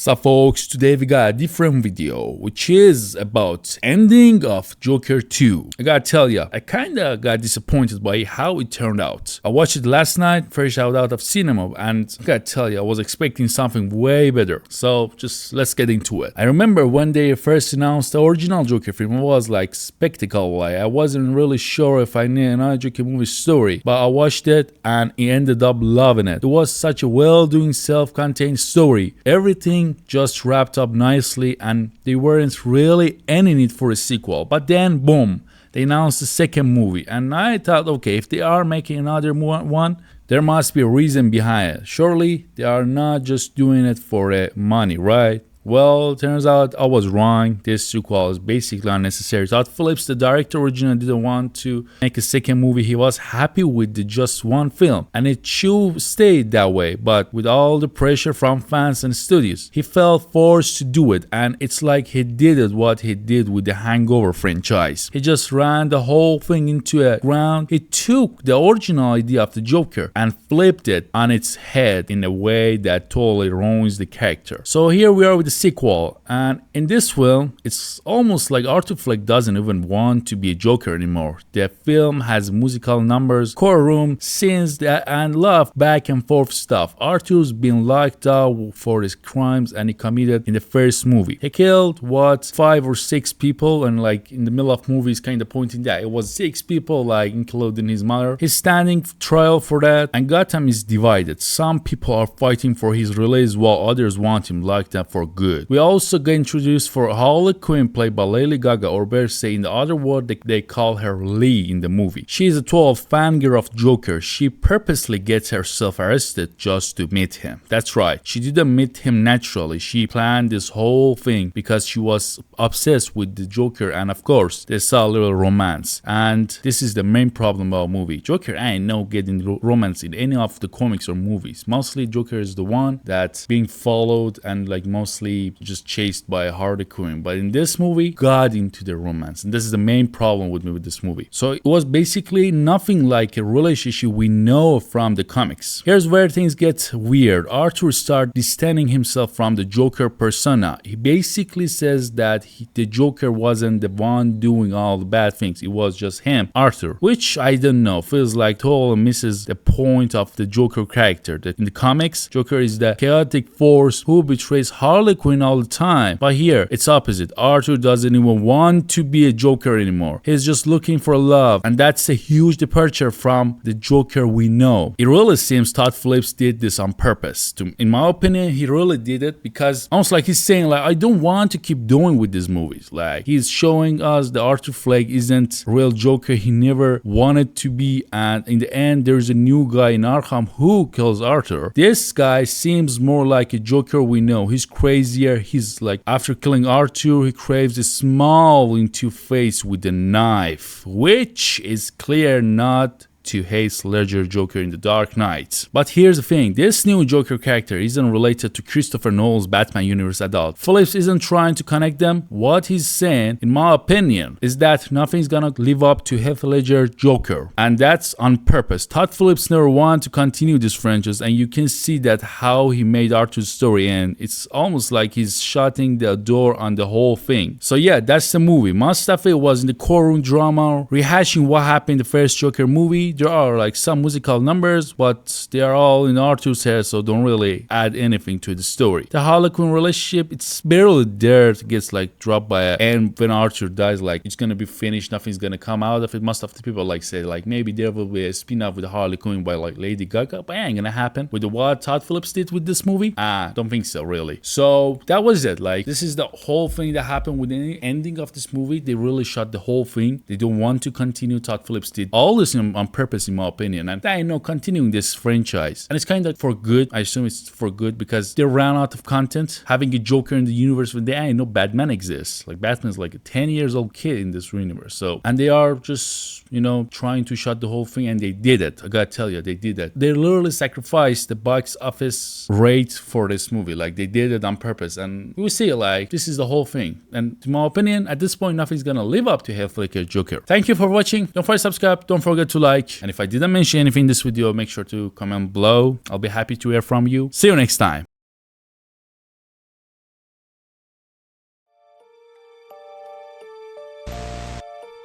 So folks, today we got a different video, which is about ending of Joker 2. I gotta tell ya, I kinda got disappointed by how it turned out. I watched it last night, fresh out of cinema, and I gotta tell ya, I was expecting something way better. So just let's get into it. I remember when they first announced the original Joker film, it was like spectacle. Like I wasn't really sure if I knew another Joker movie story, but I watched it and I ended up loving it. It was such a well-doing, self-contained story. Everything just wrapped up nicely and there weren't really any need for a sequel. But then boom, they announced the second movie and I thought, okay, if they are making another one, there must be a reason behind it. Surely they are not just doing it for money, right? Well, turns out I was wrong. This sequel is basically unnecessary. Todd Phillips, the director, originally didn't want to make a second movie. He was happy with the just one film, and it should stay that way. But with all the pressure from fans and studios, he felt forced to do it, and it's like he did what he did with the Hangover franchise. He just ran the whole thing into a ground. He took the original idea of the Joker and flipped it on its head in a way that totally ruins the character. So here we are with the sequel, and in this film it's almost like Arthur Fleck doesn't even want to be a Joker anymore. The film has musical numbers, courtroom scenes, and love back and forth stuff. Arthur's been locked up for his crimes and he committed in the first movie. He killed 5 or 6 people, and like in the middle of movies kind of pointing that it was 6 people, like including his mother. He's standing trial for that, and Gotham is divided. Some people are fighting for his release while others want him locked up for good. We also get introduced for Harley Quinn, played by Lady Gaga, or better say in the other word they call her Lee in the movie. She is a total fangirl of Joker. She purposely gets herself arrested just to meet him. That's right, she didn't meet him naturally. She planned this whole thing because she was obsessed with the Joker, and of course they saw a little romance. And this is the main problem about the movie. Joker ain't no getting romance in any of the comics or movies. Mostly Joker is the one that's being followed and like mostly just chased by Harley Quinn. But in this movie, got into the romance, and this is the main problem with me with this movie. So it was basically nothing like a relationship we know from the comics. Here's where things get weird. Arthur starts distancing himself from the Joker persona. He basically says that the Joker wasn't the one doing all the bad things. It was just him, Arthur, which I don't know, feels like totally misses the point of the Joker character. That in the comics, Joker is the chaotic force who betrays Harley Quinn all the time. But here, it's opposite. Arthur doesn't even want to be a Joker anymore. He's just looking for love, and that's a huge departure from the Joker we know. It really seems Todd Phillips did this on purpose. In my opinion, he really did it because almost like he's saying like, I don't want to keep doing with these movies. Like he's showing us the Arthur Fleck isn't real Joker he never wanted to be, and in the end there's a new guy in Arkham who kills Arthur. This guy seems more like a Joker we know. He's crazier. He's like, after killing Arthur, he craves a small into face with a knife, which is clear not to Heath Ledger Joker in The Dark Knight. But here's the thing, this new Joker character isn't related to Christopher Nolan's Batman universe at all. Phillips isn't trying to connect them. What he's saying, in my opinion, is that nothing's gonna live up to Heath Ledger Joker, and that's on purpose. Todd Phillips never wanted to continue this franchise, and you can see that how he made Arthur's story end. It's almost like he's shutting the door on the whole thing. So yeah, that's the movie. Most of it was in the courtroom drama, rehashing what happened in the first Joker movie. There are like some musical numbers, but they are all in Arthur's head, so don't really add anything to the story. The Harley Quinn relationship, it's barely there. It gets like dropped by a, and when Arthur dies, like it's gonna be finished, nothing's gonna come out of it. Most of the people like say like maybe there will be a spin-off with Harley Quinn by like Lady Gaga, but it ain't gonna happen. With the what Todd Phillips did with this movie, don't think so really. So that was it. Like this is the whole thing that happened with the ending of this movie. They really shot the whole thing. They don't want to continue. Todd Phillips did all this on purpose, in my opinion, and I know continuing this franchise, and it's kind of for good. I assume it's for good because they ran out of content. Having a Joker in the universe when they ain't know Batman exists. Like Batman's like a 10 years old kid in this universe. So, and they are just, you know, trying to shut the whole thing, and they did it. I gotta tell you, they did it. They literally sacrificed the box office rate for this movie. Like they did it on purpose, and we see like this is the whole thing. And in my opinion, at this point, nothing's gonna live up to Heath Ledger Joker. Thank you for watching. Don't forget to subscribe. Don't forget to like. And if I didn't mention anything in this video, make sure to comment below. I'll be happy to hear from you. See you next time.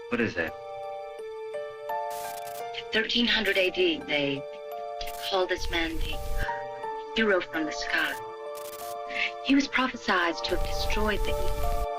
What is that? 1300 AD, they called this man the hero from the sky. He was prophesied to have destroyed the evil